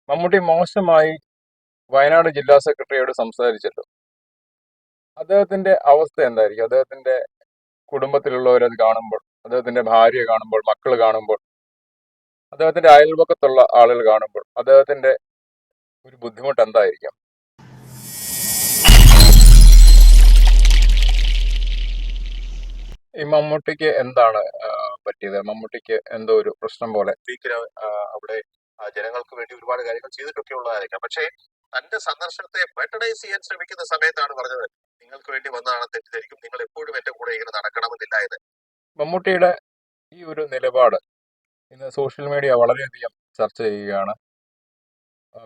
മമ്മൂട്ടി മോശമായി വയനാട് ജില്ലാ സെക്രട്ടറിയോട് സംസാരിച്ചല്ലോ. അദ്ദേഹത്തിന്റെ അവസ്ഥ എന്തായിരിക്കും? അദ്ദേഹത്തിന്റെ കുടുംബത്തിലുള്ളവരത് കാണുമ്പോൾ, അദ്ദേഹത്തിന്റെ ഭാര്യ കാണുമ്പോൾ, മക്കൾ കാണുമ്പോൾ, അദ്ദേഹത്തിന്റെ അയൽപക്കത്തുള്ള ആളുകൾ കാണുമ്പോൾ അദ്ദേഹത്തിന്റെ ഒരു ബുദ്ധിമുട്ട് എന്തായിരിക്കും? ഈ മമ്മൂട്ടിക്ക് എന്താണ് പറ്റിയത്? മമ്മൂട്ടിക്ക് എന്തോ ഒരു പ്രശ്നം പോലെ. അവിടെ ജനങ്ങൾക്ക് വേണ്ടി ഒരുപാട് കാര്യങ്ങൾ ചെയ്തിട്ടൊക്കെ ഉള്ളതായിരിക്കാം. പക്ഷേ തന്റെ സന്ദർശനത്തെ ബെറ്ററൈസ് ചെയ്യാൻ ശ്രമിക്കുന്ന സമയത്താണ് പറഞ്ഞത്, നിങ്ങൾക്ക് വേണ്ടി വന്നതാണെന്ന് തെറ്റിദ്ധരിക്കും, നിങ്ങൾ എപ്പോഴും എന്റെ കൂടെ ഇങ്ങനെ നടക്കണമെന്നില്ല എന്ന്. മമ്മൂട്ടിയുടെ ഈ ഒരു നിലപാട് ഇന്ന് സോഷ്യൽ മീഡിയ വളരെയധികം ചർച്ച ചെയ്യുകയാണ്.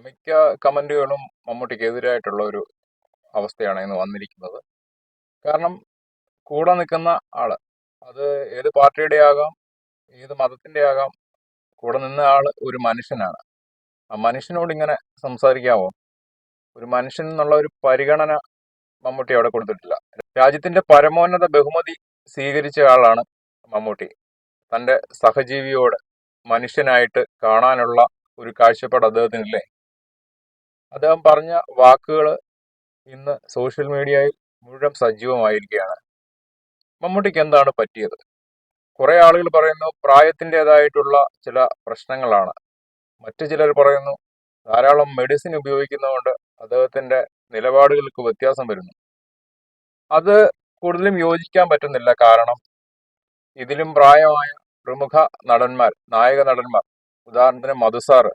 മിക്ക കമന്റുകളും മമ്മൂട്ടിക്ക് എതിരായിട്ടുള്ള ഒരു അവസ്ഥയാണ് ഇന്ന് വന്നിരിക്കുന്നത്. കാരണം കൂടെ നിൽക്കുന്ന ആള്, അത് ഏത് പാർട്ടിയുടെ ആകാം, ഏത് മതത്തിന്റെ ആകാം, കൂടെ നിന്ന ആള് ഒരു മനുഷ്യനാണ്. ആ മനുഷ്യനോട് ഇങ്ങനെ സംസാരിക്കാമോ? ഒരു മനുഷ്യൻ എന്നുള്ള ഒരു പരിഗണന മമ്മൂട്ടി അവിടെ കൊടുത്തിട്ടില്ല. രാജ്യത്തിന്റെ പരമോന്നത ബഹുമതി സ്വീകരിച്ച ആളാണ് മമ്മൂട്ടി. തന്റെ സഹജീവിയോട് മനുഷ്യനായിട്ട് കാണാനുള്ള ഒരു കാഴ്ചപ്പാട് അദ്ദേഹത്തിനില്ലേ? അദ്ദേഹം പറഞ്ഞ വാക്കുകൾ ഇന്ന് സോഷ്യൽ മീഡിയയിൽ മുഴുവൻ സജീവമായിരിക്കുകയാണ്. മമ്മൂട്ടിക്ക് എന്താണ് പറ്റിയത്? കുറെ ആളുകൾ പറയുന്നു പ്രായത്തിൻ്റെതായിട്ടുള്ള ചില പ്രശ്നങ്ങളാണ്. മറ്റു ചിലർ പറയുന്നു ധാരാളം മെഡിസിൻ ഉപയോഗിക്കുന്നതുകൊണ്ട് അദ്ദേഹത്തിന്റെ നിലപാടുകൾക്ക് വ്യത്യാസം വരുന്നു. അത് കൂടുതലും യോജിക്കാൻ പറ്റുന്നില്ല. കാരണം ഇതിലും പ്രായമായ പ്രമുഖ നടന്മാർ, നായക നടന്മാർ, ഉദാഹരണത്തിന് മധുസാറ്,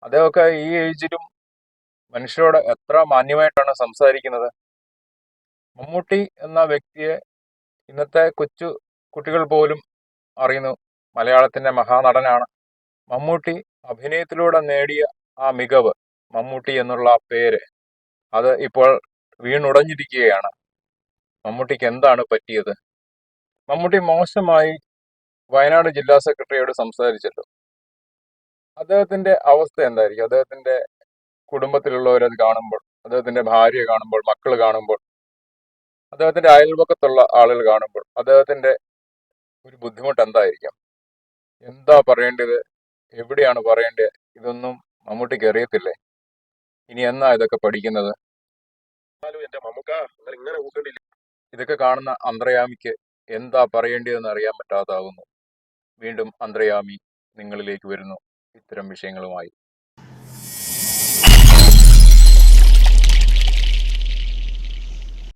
അദ്ദേഹമൊക്കെ ഈ ഏജിലും മനുഷ്യരോട് എത്ര മാന്യമായിട്ടാണ് സംസാരിക്കുന്നത്. മമ്മൂട്ടി എന്ന വ്യക്തിയെ ഇന്നത്തെ കൊച്ചു കുട്ടികൾ പോലും അറിയുന്നു. മലയാളത്തിന്റെ മഹാനടനാണ് മമ്മൂട്ടി. അഭിനയത്തിലൂടെ നേടിയ ആ മികവ്, മമ്മൂട്ടി എന്നുള്ള ആ പേര്, അത് ഇപ്പോൾ വീണുടഞ്ഞിരിക്കുകയാണ്. മമ്മൂട്ടിക്ക് എന്താണ് പറ്റിയത്? മമ്മൂട്ടി മോശമായി വയനാട് ജില്ലാ സെക്രട്ടറിയോട് സംസാരിച്ചല്ലോ. അദ്ദേഹത്തിന്റെ അവസ്ഥ എന്തായിരിക്കും? അദ്ദേഹത്തിന്റെ കുടുംബത്തിലുള്ളവരത് കാണുമ്പോൾ, അദ്ദേഹത്തിന്റെ ഭാര്യ കാണുമ്പോൾ, മക്കൾ കാണുമ്പോൾ, അദ്ദേഹത്തിന്റെ അയൽപക്കത്തുള്ള ആളുകൾ കാണുമ്പോൾ അദ്ദേഹത്തിന്റെ ഒരു ബുദ്ധിമുട്ട് എന്തായിരിക്കും? എന്താ പറയേണ്ടത്? എവിടെയാണ് പറയേണ്ടത്? ഇതൊന്നും മമ്മൂട്ടിക്ക് അറിയത്തില്ലേ? ഇനി എന്നാ ഇതൊക്കെ പഠിക്കുന്നത്? എന്റെ മമ്മൂക്ക ഇങ്ങനെ ഊക്കണ്ടില്ല. ഇതൊക്കെ കാണുന്ന അന്ത്രയാമിക്ക് എന്താ പറയേണ്ടതെന്ന് അറിയാൻ പറ്റാതാവുന്നു. വീണ്ടും അന്ത്രയാമി നിങ്ങളിലേക്ക് വരുന്നു ഇത്തരം വിഷയങ്ങളുമായി.